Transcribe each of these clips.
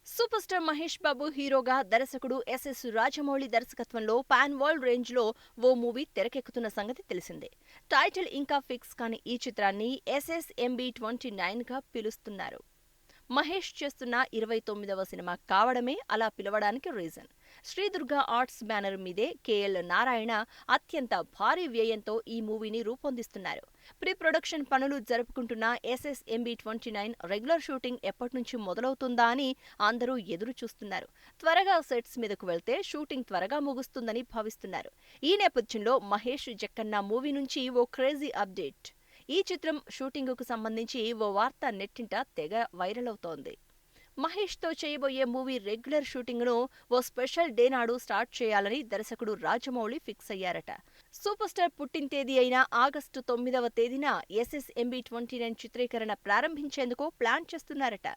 Super star Mahesh Babu హీరోగా దర్శకుడు SS Rajamouli దర్శకత్వంలో పాన్ వరల్డ్ రేంజ్ లో ఓ మూవీ తెరకెక్కుతున్న సంగతి తెలిసిందే. టైటిల్ ఇంకా ఫిక్స్ కాని ఈ చిత్రాన్ని SSMB29 గా పిలుస్తున్నారు. మహేష్ చేస్తున్న 29వ సినిమా కావడమే అలా పిలవడానికి రీజన్. శ్రీదుర్గ ఆర్ట్స్ బ్యానర్ మీదే KL నారాయణ అత్యంత భారీ వ్యయంతో ఈ మూవీని రూపొందిస్తున్నారు. ప్రీ ప్రొడక్షన్ పనులు జరుపుకుంటున్న SSMB29 రెగ్యులర్ షూటింగ్ ఎప్పట్నుంచి మొదలవుతుందా అని అందరూ ఎదురు చూస్తున్నారు. త్వరగా సెట్స్ మీదకు వెళ్తే షూటింగ్ త్వరగా ముగుస్తుందని భావిస్తున్నారు. ఈ నేపథ్యంలో మహేష్ జక్కన్న మూవీ నుంచి ఓ క్రేజీ అప్డేట్. ఈ చిత్రం షూటింగుకు సంబంధించి ఓ వార్త నెట్టింట తెగ వైరల్ అవుతోంది. మహేష్ తో చేయబోయే మూవీ రెగ్యులర్ షూటింగ్ ను ఓ స్పెషల్ డే నాడు స్టార్ట్ చేయాలని దర్శకుడు రాజమౌళి ఫిక్స్ అయ్యారట. సూపర్ స్టార్ పుట్టిన తేదీ అయిన ఆగస్టు 9వ తేదీన SSMB29 చిత్రీకరణ ప్రారంభించేందుకు ప్లాన్ చేస్తున్నారట.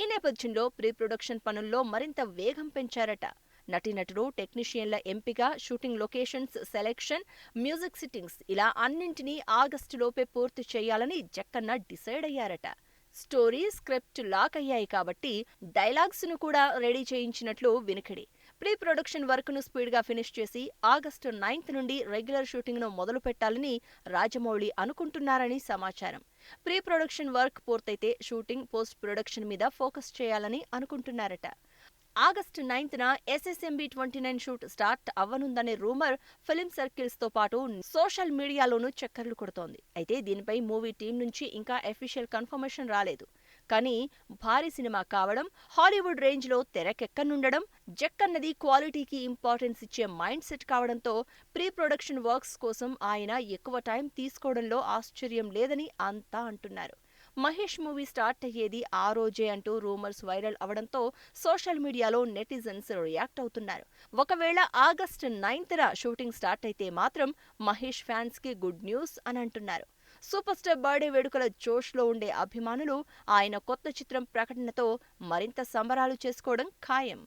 ఈ నేపథ్యంలో ప్రీ ప్రొడక్షన్ పనుల్లో మరింత వేగం పెంచారట. నటీనటులు, టెక్నీషియన్ల ఎంపిక, shooting locations selection, music sittings ఇలా అన్నింటినీ ఆగస్టులోపే పూర్తి చేయాలని జక్కన్న డిసైడ్ అయ్యారట. స్టోరీ, స్క్రిప్ట్ లాక్ అయ్యాయి కాబట్టి డైలాగ్స్ ను కూడా రెడీ చేయించినట్లు వినికిడి. ప్రీ ప్రొడక్షన్ వర్క్ ను స్పీడ్ గా ఫినిష్ చేసి ఆగస్టు 9th నుండి రెగ్యులర్ షూటింగ్ ను మొదలు పెట్టాలని రాజమౌళి అనుకుంటున్నారని సమాచారం. ప్రీ ప్రొడక్షన్ వర్క్ పూర్తయితే షూటింగ్, పోస్ట్ ప్రొడక్షన్ మీద ఫోకస్ చేయాలని అనుకుంటున్నారట. ఆగస్టు 9న SSMB29 షూట్ స్టార్ట్ అవ్వనుందనే రూమర్ ఫిల్మ్ సర్కిల్స్ తో పాటు సోషల్ మీడియాలోనూ చక్కర్లు కొడుతోంది. అయితే దీనిపై మూవీ టీం నుంచి ఇంకా అఫీషియల్ కన్ఫర్మేషన్ రాలేదు. కానీ భారీ సినిమా కావడం, హాలీవుడ్ రేంజ్ లో తెరకెక్కనుండడం, జక్కన్నది క్వాలిటీకి ఇంపార్టెన్స్ ఇచ్చే మైండ్ సెట్ కావడంతో ప్రీ ప్రొడక్షన్ వర్క్స్ కోసం ఆయన ఎక్కువ టైం తీసుకోవడంలో ఆశ్చర్యం లేదని అంతా అంటున్నారు. మహేష్ మూవీ స్టార్ట్ అయ్యేది ఆ రోజే అంటూ రూమర్స్ వైరల్ అవడంతో సోషల్ మీడియాలో నెటిజన్స్ రియాక్ట్ అవుతున్నారు. ఒకవేళ ఆగస్టు 9న షూటింగ్ స్టార్ట్ అయితే మాత్రం మహేష్ ఫ్యాన్స్ కి గుడ్ న్యూస్ అని అంటున్నారు. సూపర్ స్టార్ బర్త్డే వేడుకల జోష్లో ఉండే అభిమానులు ఆయన కొత్త చిత్రం ప్రకటనతో మరింత సంబరాలు చేసుకోవడం ఖాయం.